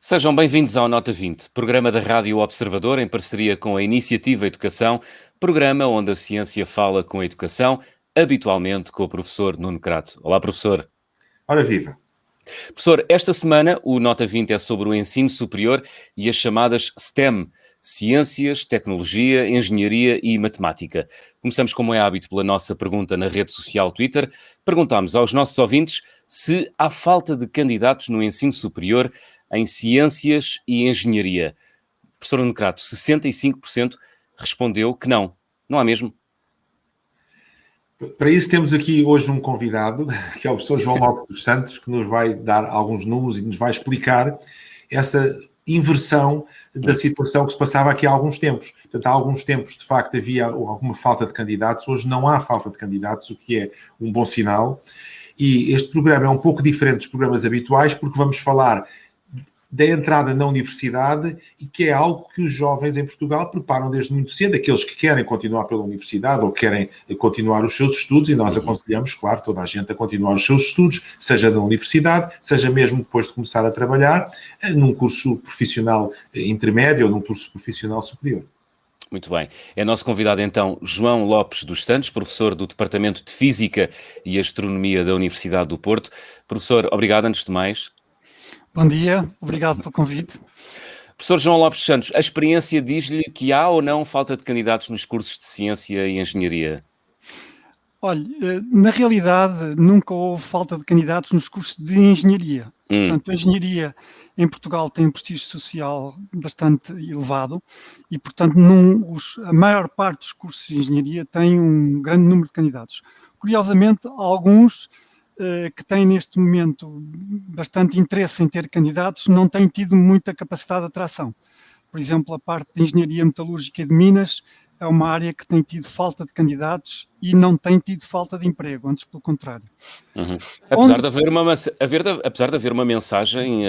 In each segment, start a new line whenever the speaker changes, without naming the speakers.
Sejam bem-vindos ao Nota 20, programa da Rádio Observador em parceria com a Iniciativa Educação, programa onde a ciência fala com a educação, habitualmente com o professor Nuno Crato. Olá, professor.
Ora viva.
Professor, esta semana o Nota 20 é sobre o ensino superior e as chamadas STEM, Ciências, Tecnologia, Engenharia e Matemática. Começamos, como é hábito, pela nossa pergunta na rede social Twitter. Perguntámos aos nossos ouvintes se há falta de candidatos no ensino superior em Ciências e Engenharia. Professor Nuno Crato, 65% respondeu que não. Não há mesmo?
Para isso temos aqui hoje um convidado, que é o professor João Lopes dos Santos, que nos vai dar alguns números e nos vai explicar essa inversão da situação que se passava aqui há alguns tempos. Portanto, há alguns tempos, de facto, havia alguma falta de candidatos. Hoje não há falta de candidatos, o que é um bom sinal. E este programa é um pouco diferente dos programas habituais, porque vamos falar da entrada na universidade e que é algo que os jovens em Portugal preparam desde muito cedo, aqueles que querem continuar pela universidade ou querem continuar os seus estudos, e nós aconselhamos, claro, toda a gente a continuar os seus estudos, seja na universidade, seja mesmo depois de começar a trabalhar, num curso profissional intermédio ou num curso profissional superior.
Muito bem. É nosso convidado então João Lopes dos Santos, professor do Departamento de Física e Astronomia da Universidade do Porto. Professor, obrigado antes de mais.
Bom dia, obrigado pelo convite.
Professor João Lopes dos Santos, a experiência diz-lhe que há ou não falta de candidatos nos cursos de Ciência e Engenharia?
Olha, na realidade nunca houve falta de candidatos nos cursos de Engenharia. Portanto, a Engenharia em Portugal tem um prestígio social bastante elevado e, portanto, a maior parte dos cursos de Engenharia tem um grande número de candidatos. Curiosamente, alguns que têm neste momento bastante interesse em ter candidatos, não têm tido muita capacidade de atração. Por exemplo, a parte de Engenharia Metalúrgica e de Minas é uma área que tem tido falta de candidatos e não tem tido falta de emprego, antes pelo contrário.
Apesar de haver uma mensagem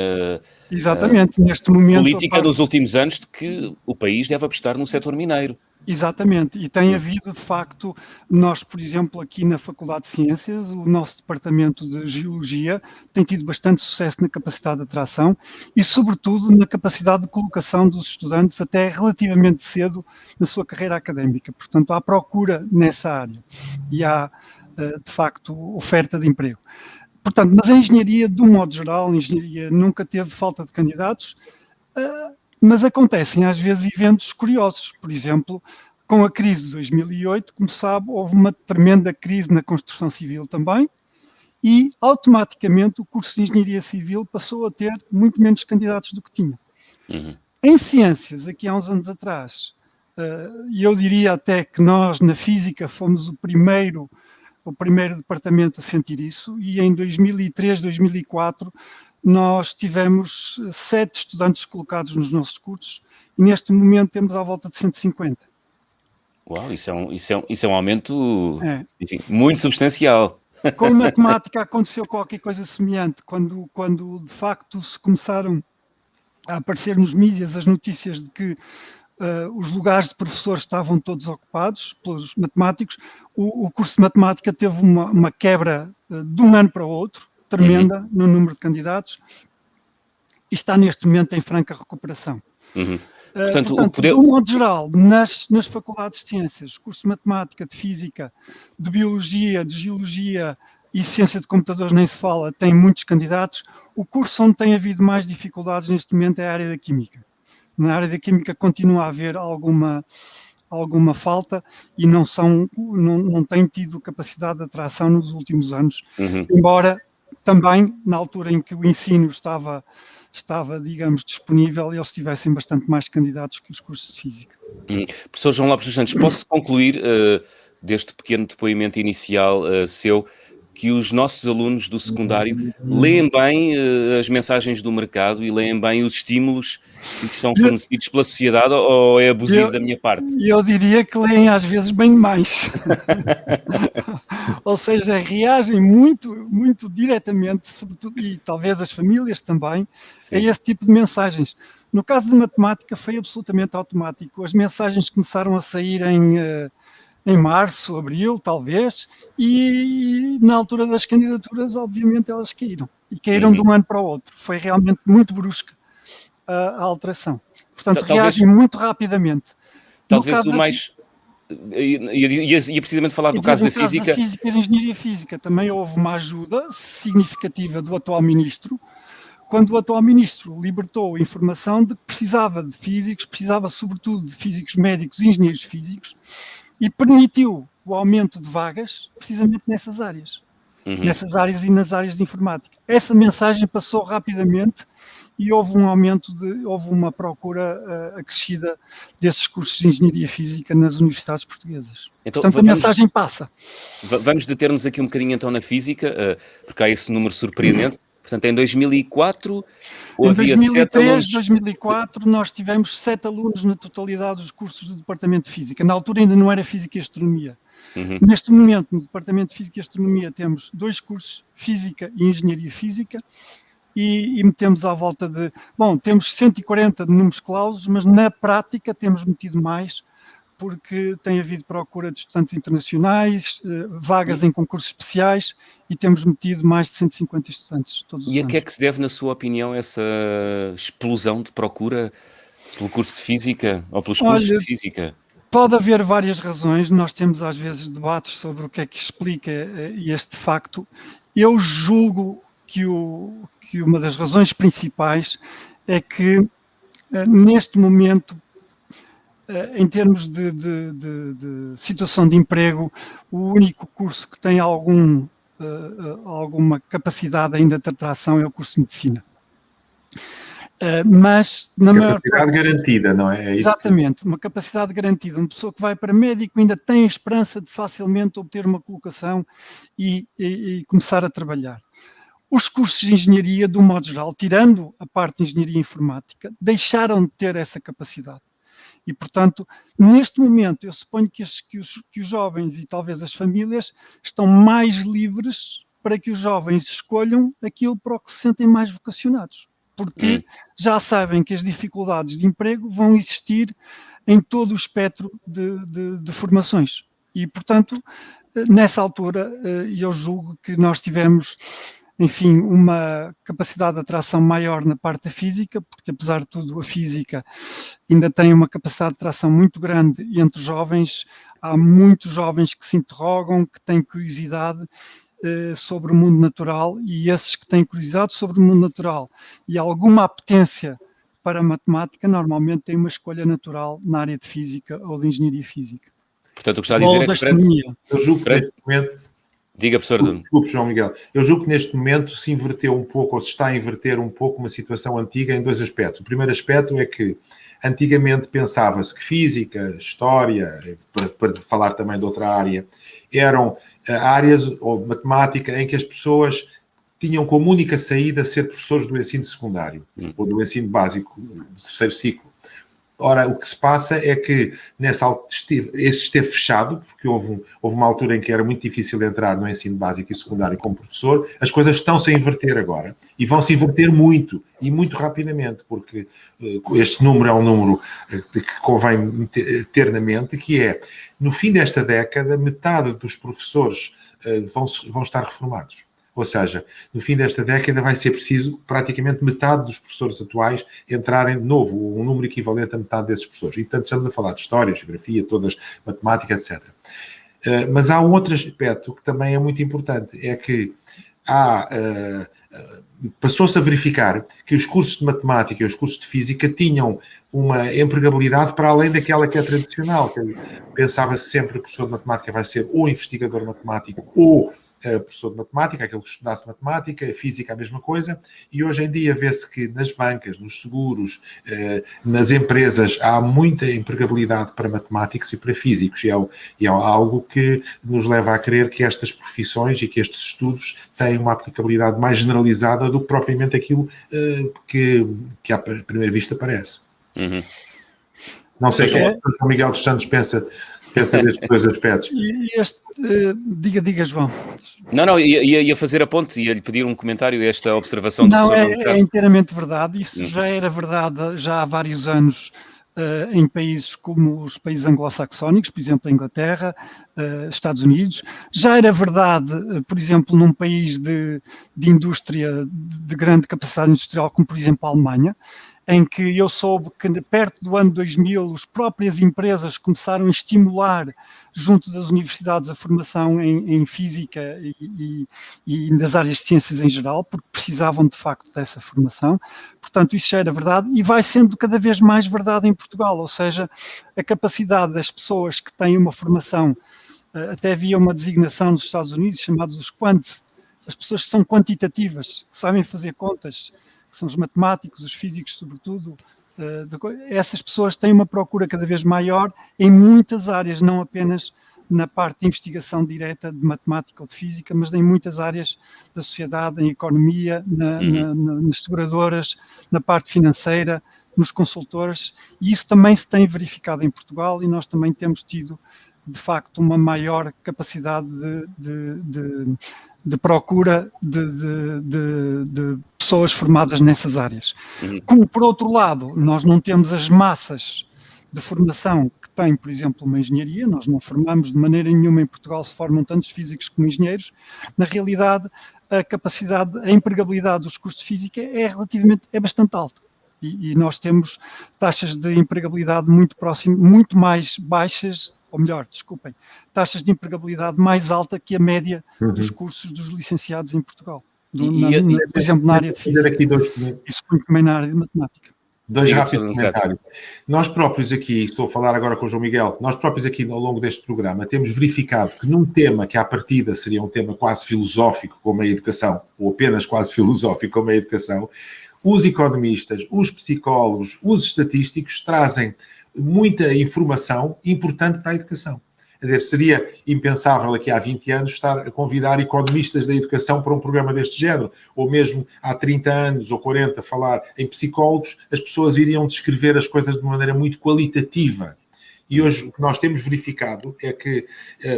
exatamente, neste momento,
política nos últimos anos de que o país deve apostar no setor mineiro.
Exatamente, e tem havido, de facto, nós, por exemplo, aqui na Faculdade de Ciências, o nosso departamento de Geologia tem tido bastante sucesso na capacidade de atração e, sobretudo, na capacidade de colocação dos estudantes até relativamente cedo na sua carreira académica. Portanto, há procura nessa área e há, de facto, oferta de emprego. Portanto, mas a engenharia, de um modo geral, a engenharia nunca teve falta de candidatos, mas acontecem às vezes eventos curiosos. Por exemplo, com a crise de 2008, como sabe, houve uma tremenda crise na construção civil também e automaticamente o curso de Engenharia Civil passou a ter muito menos candidatos do que tinha. Em Ciências, aqui há uns anos atrás, e eu diria até que nós na Física fomos o primeiro departamento a sentir isso, e em 2003, 2004 nós tivemos 7 estudantes colocados nos nossos cursos e neste momento temos à volta de 150.
Uau, isso é um aumento, enfim, muito substancial.
Com matemática aconteceu qualquer coisa semelhante, quando de facto se começaram a aparecer nos mídias as notícias de que os lugares de professores estavam todos ocupados pelos matemáticos, o curso de matemática teve uma quebra de um ano para o outro, tremenda no número de candidatos e está neste momento em franca recuperação. Portanto, de um modo geral, nas faculdades de ciências, curso de matemática, de física, de biologia, de geologia e ciência de computadores nem se fala, tem muitos candidatos. O curso onde tem havido mais dificuldades neste momento é a área da química. Na área da química continua a haver alguma falta e não têm tido capacidade de atração nos últimos anos, embora também, na altura em que o ensino estava, digamos, disponível, eles tivessem bastante mais candidatos que os cursos de Física.
Professor João Lopes dos Santos, posso concluir deste pequeno depoimento inicial seu que os nossos alunos do secundário leem bem as mensagens do mercado e leem bem os estímulos que são fornecidos pela sociedade, ou é abusivo da minha parte?
Eu diria que leem às vezes bem mais. Ou seja, reagem muito, muito diretamente, sobretudo, e talvez as famílias também, a esse tipo de mensagens. No caso de matemática foi absolutamente automático. As mensagens começaram a sair em março, abril, talvez, e na altura das candidaturas, obviamente, elas caíram. E caíram de um ano para o outro. Foi realmente muito brusca a alteração. Portanto, reagem muito rapidamente.
Talvez o mais... Ia precisamente falar do caso da física.
No caso da física e da engenharia física também houve uma ajuda significativa do atual ministro, quando o atual ministro libertou a informação de que precisava de físicos, precisava sobretudo de físicos médicos e engenheiros físicos, e permitiu o aumento de vagas precisamente nessas áreas. Nessas áreas e nas áreas de informática. Essa mensagem passou rapidamente e houve um aumento, houve uma procura acrescida desses cursos de engenharia física nas universidades portuguesas. Então, portanto, a mensagem passa.
Vamos deter-nos aqui um bocadinho então na física, porque há esse número surpreendente. Portanto, em 2004 havia 7 alunos...
Em 2004 nós tivemos 7 alunos na totalidade dos cursos do Departamento de Física. Na altura ainda não era Física e Astronomia. Neste momento, no Departamento de Física e Astronomia, temos 2 cursos, Física e Engenharia Física, e metemos à volta de... Bom, temos 140 de números clausos, mas na prática temos metido mais, porque tem havido procura de estudantes internacionais, vagas em concursos especiais, e temos metido mais de 150 estudantes todos os anos.
E a que é que se deve, na sua opinião, essa explosão de procura pelo curso de Física, ou pelos cursos de Física?
Pode haver várias razões, nós temos às vezes debates sobre o que é que explica este facto. Eu julgo que uma das razões principais é que neste momento, em termos de situação de emprego, o único curso que tem alguma capacidade ainda de atração é o curso de Medicina. Mas na maior
capacidade garantida, não é?
Exatamente, uma capacidade garantida. Uma pessoa que vai para médico ainda tem a esperança de facilmente obter uma colocação e começar a trabalhar. Os cursos de engenharia, de um modo geral, tirando a parte de engenharia informática, deixaram de ter essa capacidade. E, portanto, neste momento, eu suponho que os jovens e talvez as famílias estão mais livres para que os jovens escolham aquilo para o que se sentem mais vocacionados. Porque já sabem que as dificuldades de emprego vão existir em todo o espectro de formações. E, portanto, nessa altura, eu julgo que nós tivemos, enfim, uma capacidade de atração maior na parte da física, porque, apesar de tudo, a física ainda tem uma capacidade de atração muito grande entre jovens. Há muitos jovens que se interrogam, que têm curiosidade sobre o mundo natural, e esses que têm curiosidade sobre o mundo natural e alguma apetência para a matemática, normalmente têm uma escolha natural na área de física ou de engenharia física.
Portanto, o que está a dizer é que
eu julgo que neste momento...
Diga, professor.
Desculpe, João Miguel. Eu julgo que neste momento se inverteu um pouco, ou se está a inverter um pouco uma situação antiga em 2 aspectos. O primeiro aspecto é que antigamente pensava-se que física, história, para falar também de outra área, eram áreas, ou matemática, em que as pessoas tinham como única saída ser professores do ensino secundário, ou do ensino básico, do 3º ciclo. Ora, o que se passa é que esse esteve fechado, porque houve uma altura em que era muito difícil entrar no ensino básico e secundário como professor. As coisas estão-se a inverter agora, e vão-se inverter muito, e muito rapidamente, porque este número é um número que convém ter na mente, que é, no fim desta década, metade dos professores vão estar reformados. Ou seja, no fim desta década vai ser preciso praticamente metade dos professores atuais entrarem de novo, um número equivalente a metade desses professores. E, portanto, estamos a falar de história, geografia, todas, matemática, etc. Mas há um outro aspecto que também é muito importante, é que passou-se a verificar que os cursos de matemática e os cursos de física tinham uma empregabilidade para além daquela que é tradicional. Pensava-se sempre que o professor de matemática vai ser ou investigador matemático ou professor de matemática, aquele que estudasse matemática, física a mesma coisa, e hoje em dia vê-se que nas bancas, nos seguros, nas empresas, há muita empregabilidade para matemáticos e para físicos, e é algo que nos leva a crer que estas profissões e que estes estudos têm uma aplicabilidade mais generalizada do que propriamente aquilo que à primeira vista parece. Não sei como o João Miguel dos Santos pensa destes 2 aspectos.
Diga, João.
Não, ia fazer a ponte, ia-lhe pedir um comentário a esta observação do professor.
Não, é inteiramente verdade. Isso já era verdade já há vários anos em países como os países anglo-saxónicos, por exemplo, a Inglaterra, Estados Unidos. Já era verdade, por exemplo, num país de indústria de grande capacidade industrial, como por exemplo a Alemanha, em que eu soube que perto do ano 2000 as próprias empresas começaram a estimular junto das universidades a formação em física e nas áreas de ciências em geral, porque precisavam de facto dessa formação. Portanto, isso já era verdade e vai sendo cada vez mais verdade em Portugal, ou seja, a capacidade das pessoas que têm uma formação, até havia uma designação nos Estados Unidos chamados os quants, as pessoas que são quantitativas, que sabem fazer contas, que são os matemáticos, os físicos, sobretudo, essas pessoas têm uma procura cada vez maior em muitas áreas, não apenas na parte de investigação direta de matemática ou de física, mas em muitas áreas da sociedade, em economia, nas seguradoras, na parte financeira, nos consultores, e isso também se tem verificado em Portugal e nós também temos tido, de facto, uma maior capacidade de procura de pessoas formadas nessas áreas. Como, por outro lado, nós não temos as massas de formação que tem, por exemplo, uma engenharia, nós não formamos de maneira nenhuma em Portugal, se formam tantos físicos como engenheiros, na realidade a empregabilidade dos cursos de física é bastante alta. E nós temos taxas de empregabilidade muito mais baixas, ou melhor, desculpem, taxas de empregabilidade mais alta que a média dos cursos dos licenciados em Portugal. Por exemplo, na área de física e suponho também na área de matemática.
Dois rápidos comentários. Nós próprios aqui, estou a falar agora com o João Miguel, nós próprios aqui ao longo deste programa temos verificado que num tema que à partida seria um tema quase filosófico como a educação, ou apenas quase filosófico como a educação, os economistas, os psicólogos, os estatísticos trazem muita informação importante para a educação. Quer dizer, seria impensável aqui há 20 anos estar a convidar economistas da educação para um programa deste género, ou mesmo há 30 anos ou 40 falar em psicólogos, as pessoas iriam descrever as coisas de uma maneira muito qualitativa. E hoje o que nós temos verificado é que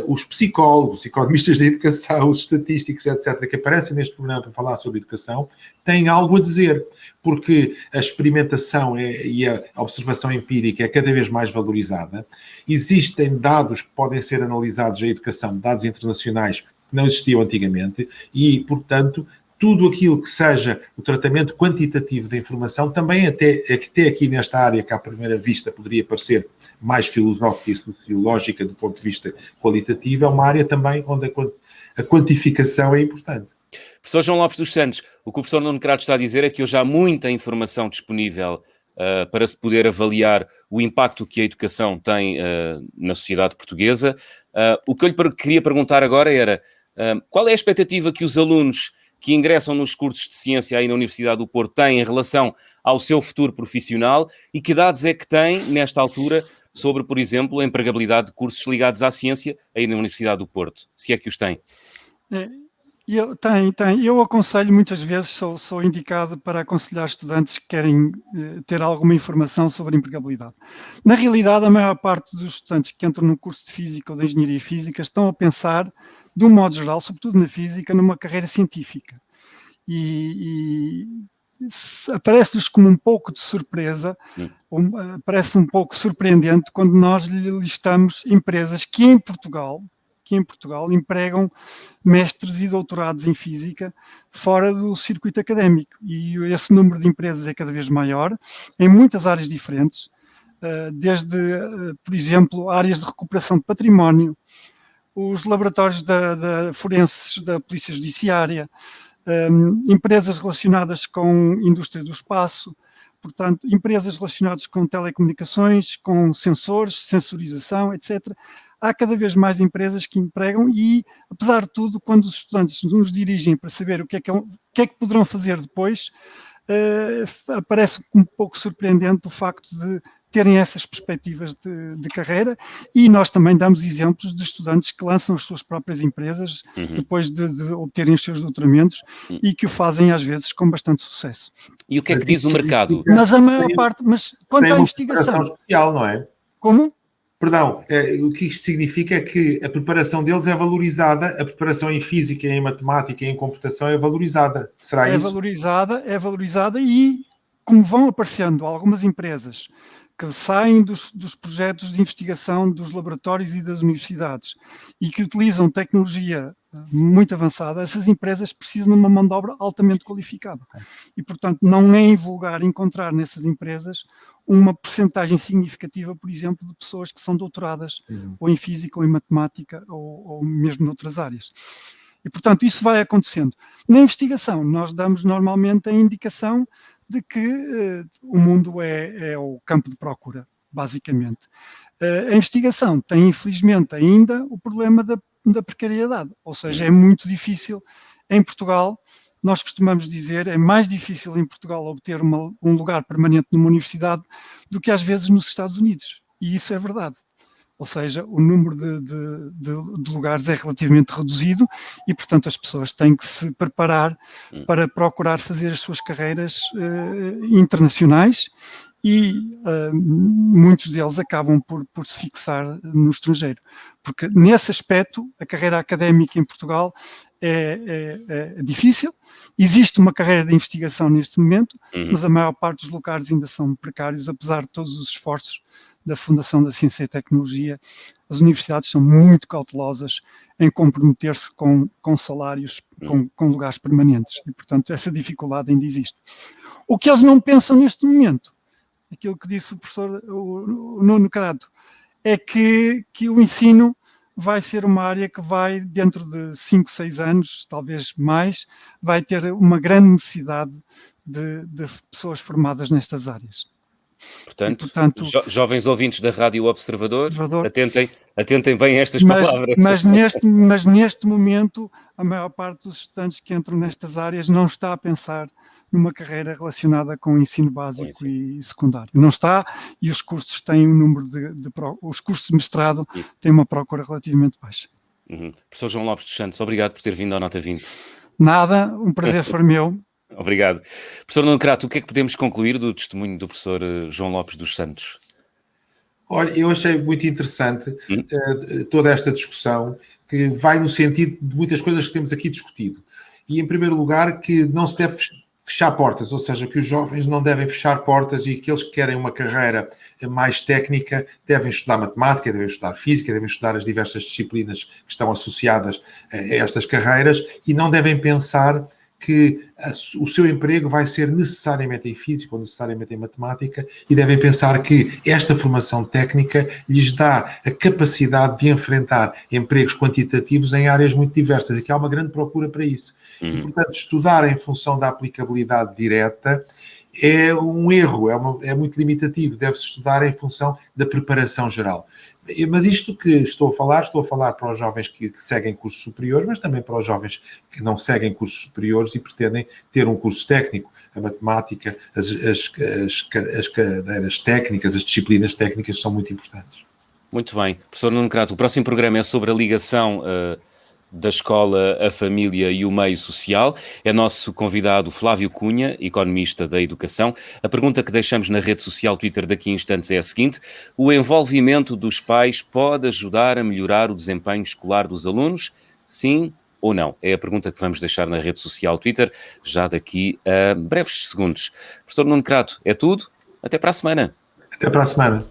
os psicólogos, economistas da educação, os estatísticos, etc., que aparecem neste programa para falar sobre educação, têm algo a dizer, porque a experimentação e a observação empírica é cada vez mais valorizada. Existem dados que podem ser analisados na educação, dados internacionais que não existiam antigamente, e, portanto, tudo aquilo que seja o tratamento quantitativo da informação, também até aqui nesta área que à primeira vista poderia parecer mais filosófica e sociológica do ponto de vista qualitativo, é uma área também onde a quantificação é importante.
Professor João Lopes dos Santos, o que o professor Nuno Crato está a dizer é que hoje há muita informação disponível para se poder avaliar o impacto que a educação tem na sociedade portuguesa. O que eu lhe queria perguntar agora era qual é a expectativa que os alunos que ingressam nos cursos de ciência aí na Universidade do Porto têm em relação ao seu futuro profissional e que dados é que têm, nesta altura, sobre, por exemplo, a empregabilidade de cursos ligados à ciência aí na Universidade do Porto, se é que os têm?
Eu aconselho muitas vezes, sou indicado para aconselhar estudantes que querem ter alguma informação sobre a empregabilidade. Na realidade, a maior parte dos estudantes que entram no curso de Física ou de Engenharia Física estão a pensar, de um modo geral, sobretudo na Física, numa carreira científica. E parece-lhes como um pouco de surpresa, parece um pouco surpreendente quando nós lhe listamos empresas que em Portugal empregam mestres e doutorados em Física fora do circuito académico. E esse número de empresas é cada vez maior, em muitas áreas diferentes, desde, por exemplo, áreas de recuperação de património, os laboratórios da forenses da Polícia Judiciária, empresas relacionadas com a indústria do espaço, portanto, empresas relacionadas com telecomunicações, com sensores, sensorização, etc. Há cada vez mais empresas que empregam e, apesar de tudo, quando os estudantes nos dirigem para saber o que é que poderão fazer depois, parece um pouco surpreendente o facto de terem essas perspectivas de carreira, e nós também damos exemplos de estudantes que lançam as suas próprias empresas depois de obterem os seus doutoramentos e que o fazem às vezes com bastante sucesso.
E o que é que diz o mercado?
Mas a maior parte, mas quanto à investigação...
especial, não é?
Como?
Perdão, o que isto significa é que a preparação deles é valorizada, a preparação em física, em matemática e em computação é valorizada. Será isso?
É valorizada e, como vão aparecendo algumas empresas que saem dos projetos de investigação dos laboratórios e das universidades e que utilizam tecnologia muito avançada, essas empresas precisam de uma mão de obra altamente qualificada. E, portanto, não é invulgar encontrar nessas empresas uma percentagem significativa, por exemplo, de pessoas que são doutoradas ou em física, ou em matemática, ou mesmo noutras áreas. E, portanto, isso vai acontecendo. Na investigação, nós damos normalmente a indicação de que o mundo é o campo de procura, basicamente. A investigação tem, infelizmente, ainda o problema da precariedade, ou seja, é muito difícil em Portugal. Nós costumamos dizer, é mais difícil em Portugal obter um lugar permanente numa universidade do que às vezes nos Estados Unidos, e isso é verdade. Ou seja, o número de lugares é relativamente reduzido e, portanto, as pessoas têm que se preparar para procurar fazer as suas carreiras internacionais e muitos deles acabam por se fixar no estrangeiro. Porque, nesse aspecto, a carreira académica em Portugal é difícil. Existe uma carreira de investigação neste momento, mas a maior parte dos lugares ainda são precários, apesar de todos os esforços da Fundação da Ciência e Tecnologia. As universidades são muito cautelosas em comprometer-se com salários, com lugares permanentes, e, portanto, essa dificuldade ainda existe. O que eles não pensam neste momento, aquilo que disse o professor o Nuno Crato, é que o ensino vai ser uma área que vai, dentro de 5, 6 anos, talvez mais, vai ter uma grande necessidade de pessoas formadas nestas áreas.
Portanto, jovens ouvintes da Rádio Observador, atentem bem a estas palavras.
Mas neste momento, a maior parte dos estudantes que entram nestas áreas não está a pensar numa carreira relacionada com o ensino básico e secundário. Não está, e os cursos têm um número os cursos de mestrado têm uma procura relativamente baixa.
Professor João Lopes dos Santos, obrigado por ter vindo ao Nota 20.
Nada, um prazer foi meu.
Obrigado. Professor Nuno Crato, o que é que podemos concluir do testemunho do professor João Lopes dos Santos?
Olha, eu achei muito interessante toda esta discussão, que vai no sentido de muitas coisas que temos aqui discutido. E, em primeiro lugar, que não se deve fechar portas, ou seja, que os jovens não devem fechar portas e aqueles que querem uma carreira mais técnica devem estudar matemática, devem estudar física, devem estudar as diversas disciplinas que estão associadas a estas carreiras e não devem pensar que o seu emprego vai ser necessariamente em física ou necessariamente em matemática e devem pensar que esta formação técnica lhes dá a capacidade de enfrentar empregos quantitativos em áreas muito diversas e que há uma grande procura para isso. E, portanto, estudar em função da aplicabilidade direta é um erro, é muito limitativo, deve-se estudar em função da preparação geral. Mas isto que estou a falar para os jovens que seguem cursos superiores, mas também para os jovens que não seguem cursos superiores e pretendem ter um curso técnico. A matemática, as cadeiras técnicas, as disciplinas técnicas são muito importantes.
Muito bem. Professor Nuno Crato, o próximo programa é sobre a ligação da escola, a família e o meio social. É nosso convidado Flávio Cunha, economista da educação. A pergunta que deixamos na rede social Twitter daqui a instantes é a seguinte: o envolvimento dos pais pode ajudar a melhorar o desempenho escolar dos alunos? Sim ou não? É a pergunta que vamos deixar na rede social Twitter já daqui a breves segundos. Professor Nuno Crato, é tudo. Até para a semana.
Até para a semana.